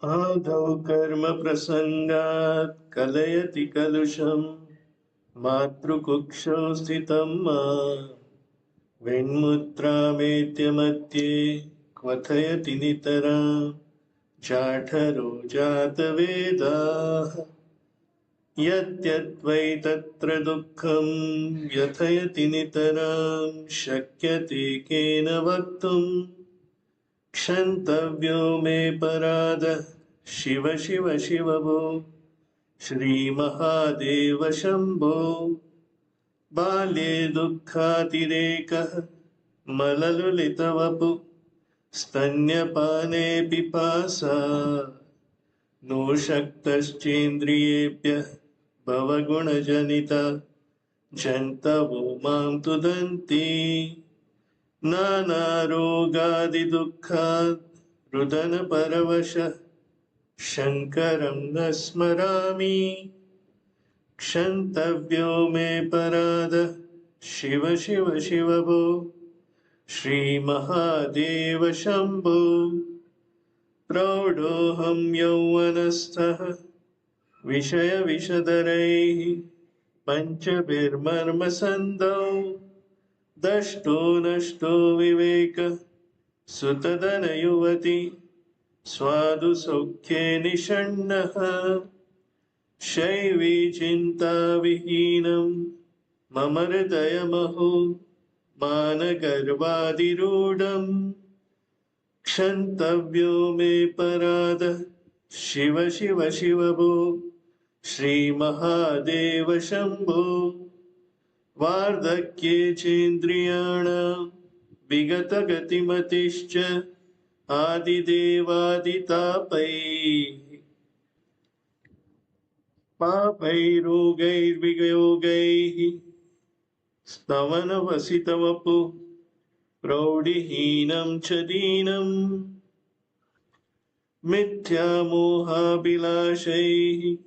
आदौ कर्मप्रसङ्गात् कलयति कलुषं मातृकुक्षौ स्थितं वेण्मुद्रामेत्य मध्ये क्वथयति नितरां जाठरो जातवेदाः। यद्यद्वै तत्र दुःखं व्यथयति नितरां शक्यते केन वक्तुम्। क्षन्तव्यो मे परादः शिव शिव शिव भो श्रीमहादेव शम्भो। बाल्ये दुःखातिरेकः मललुलितवपु स्तन्यपाने पिपासा नो शक्तश्चेन्द्रियेभ्यः भवगुणजनिता जन्तवो मां तुदन्ति। नानारोगादिदुःखात् रुदनपरवशः शङ्करं न स्मरामि। क्षन्तव्यो मे परादः शिव शिव शिव भो श्रीमहादेव शम्भो। प्रौढोऽहं यौवनस्थः विषयविषदरैः पञ्चभिर्मर्मसन्धौ दष्टो नष्टो विवेकः सुतदनयुवति स्वादु सौख्ये निषण्णः। शैवी चिन्ताविहीनं मम हृदयमहो मानगर्वादिरूढम्। क्षन्तव्यो मे परादः शिव शिव शिव भो श्रीमहादेव शम्भो। वार्धक्ये चेन्द्रियाणां विगतगतिमतिश्च आदिदेवादितापैः पापैर्रोगैर्वियोगैः स्तवनवसितवपु प्रौढिहीनं च दीनम्। मिथ्यामोहाभिलाषैः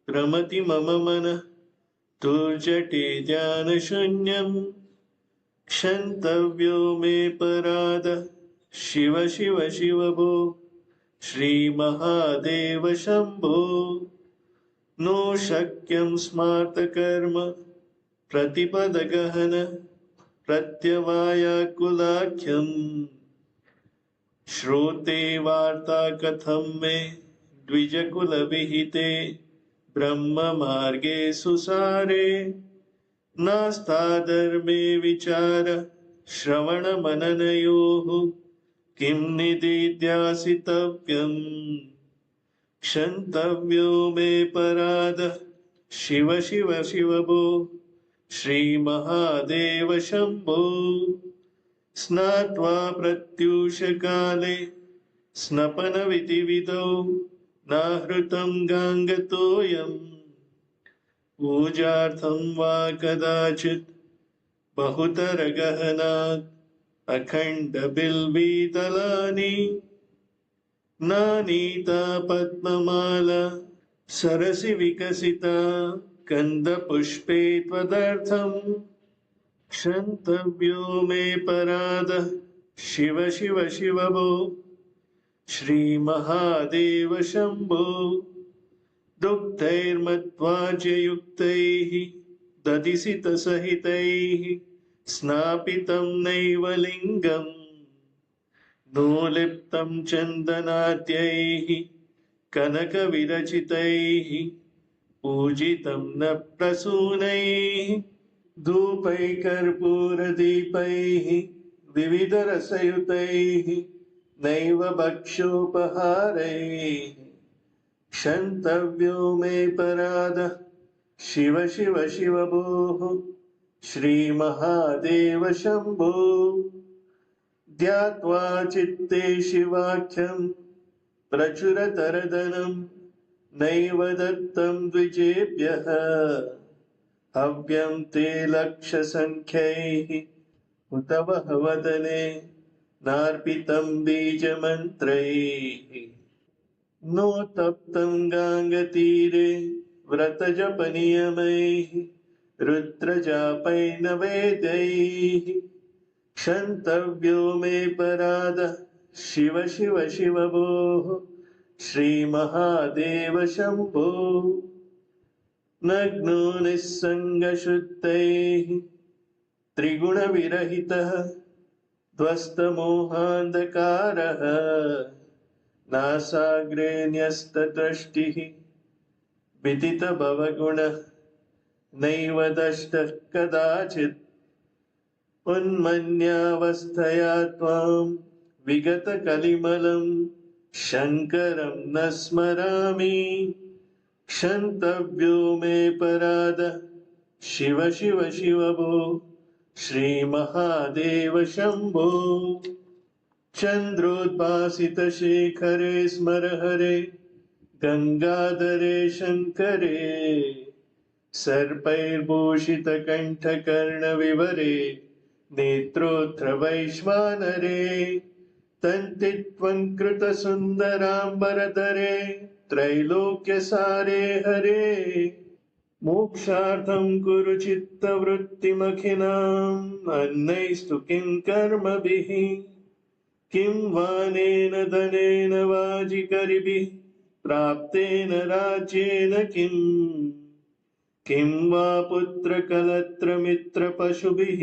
रमति मम मनः दुर्जटे ध्यानशून्यम्। क्षन्तव्यो मे परादः शिव शिव शिव भो श्रीमहादेव शम्भो। नो शक्यं स्मार्तकर्म प्रतिपदगहन प्रत्यवायाकुलाख्यम्। श्रोते वार्ता कथं मे द्विजकुलविहिते ब्रह्ममार्गे सुसारे। नास्ताधर्मे विचार श्रवणमननयोः किं निदिध्यासितव्यम्। क्षन्तव्यो मे परादः शिव शिव शिव भो श्रीमहादेव शम्भो। स्नात्वा प्रत्यूषकाले स्नपनविधिविधौ नाहृतं गाङ्गतोऽयम्। पूजार्थं वा कदाचित् बहुतरगहनात् अखण्डबिल्वीदलानि। नानीता पद्ममाला सरसि विकसिता गन्धपुष्पे त्वदर्थम्। क्षन्तव्यो मे परादः शिव शिव शिव भो श्रीमहादेव शम्भो। दुग्धैर्मध्वाज्ययुक्तैः दधिसितसहितैः स्नापितं नैव लिङ्गम्। नोलिप्तं चन्दनाद्यैः कनकविरचितैः पूजितं न प्रसूनैः। धूपैकर्पूरदीपैः विविधरसयुतैः नैव भक्ष्योपहारैः। क्षन्तव्यो मे परादः शिव शिव शिव भोः श्रीमहादेव शम्भो। ध्यात्वा चित्ते शिवाख्यं प्रचुरतरधनं नैव दत्तं द्विजेभ्यः। हव्यं ते लक्षसङ्ख्यैः हुतवः वदने नार्पितं बीजमन्त्रैः। नो तप्तं गाङ्गतीरे व्रतजपनियमैः रुद्रजापैः न वेदैः। क्षन्तव्यो मे परादः शिव शिव शिव भोः श्रीमहादेव शम्भो। नग्नो निस्सङ्गशुद्धैः त्रिगुणविरहितः ध्वस्तमोहान्धकारः नासाग्रे न्यस्तदृष्टिः विदितभवगुणः नैव दष्टः कदाचित् उन्मन्यावस्थया त्वां विगतकलिमलं शङ्करं न स्मरामि। क्षन्तव्यो मे पराधः शिव शिव शिव भो श्रीमहादेव शम्भो। चन्द्रोद्भासितशेखरे स्मर हरे गङ्गाधरे शङ्करे सर्पैर्भूषितकण्ठकर्णविवरे नेत्रोत्थवैश्वानरे तन्तित्वङ्कृतसुन्दराम्बरधरे त्रैलोक्यसारे हरे। मोक्षार्थं कुरु चित्तवृत्तिमखिलाम् अन्नैस्तु किं कर्मभिः किं वानेन धनेन वाजिकरिभिः प्राप्तेन राज्येन किं वा पुत्रकलत्रमित्रपशुभिः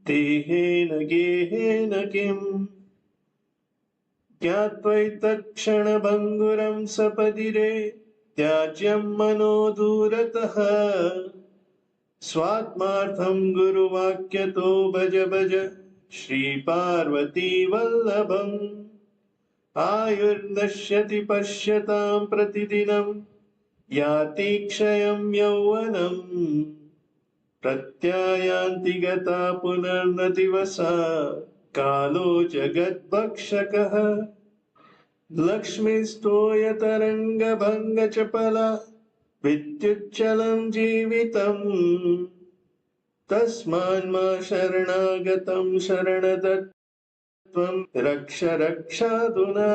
देहेन गेहेन किम्। ज्ञात्वैतत्क्षणभङ्गुरं सपदिरे त्याज्यं मनो दूरतः स्वात्मार्थं गुरुवाक्यतो भज भज श्रीपार्वती वल्लभम्। आयुर्नश्यति पश्यतां प्रतिदिनं याति क्षयं यौवनम् प्रत्यायान्ति गता पुनर्न दिवसा कालो जगद्भक्षकः। लक्ष्मीस्तोयतरङ्गभङ्गचपला विद्युच्चलं जीवितम् तस्मान्मा शरणागतं शरणदत्तं रक्ष रक्षाधुना।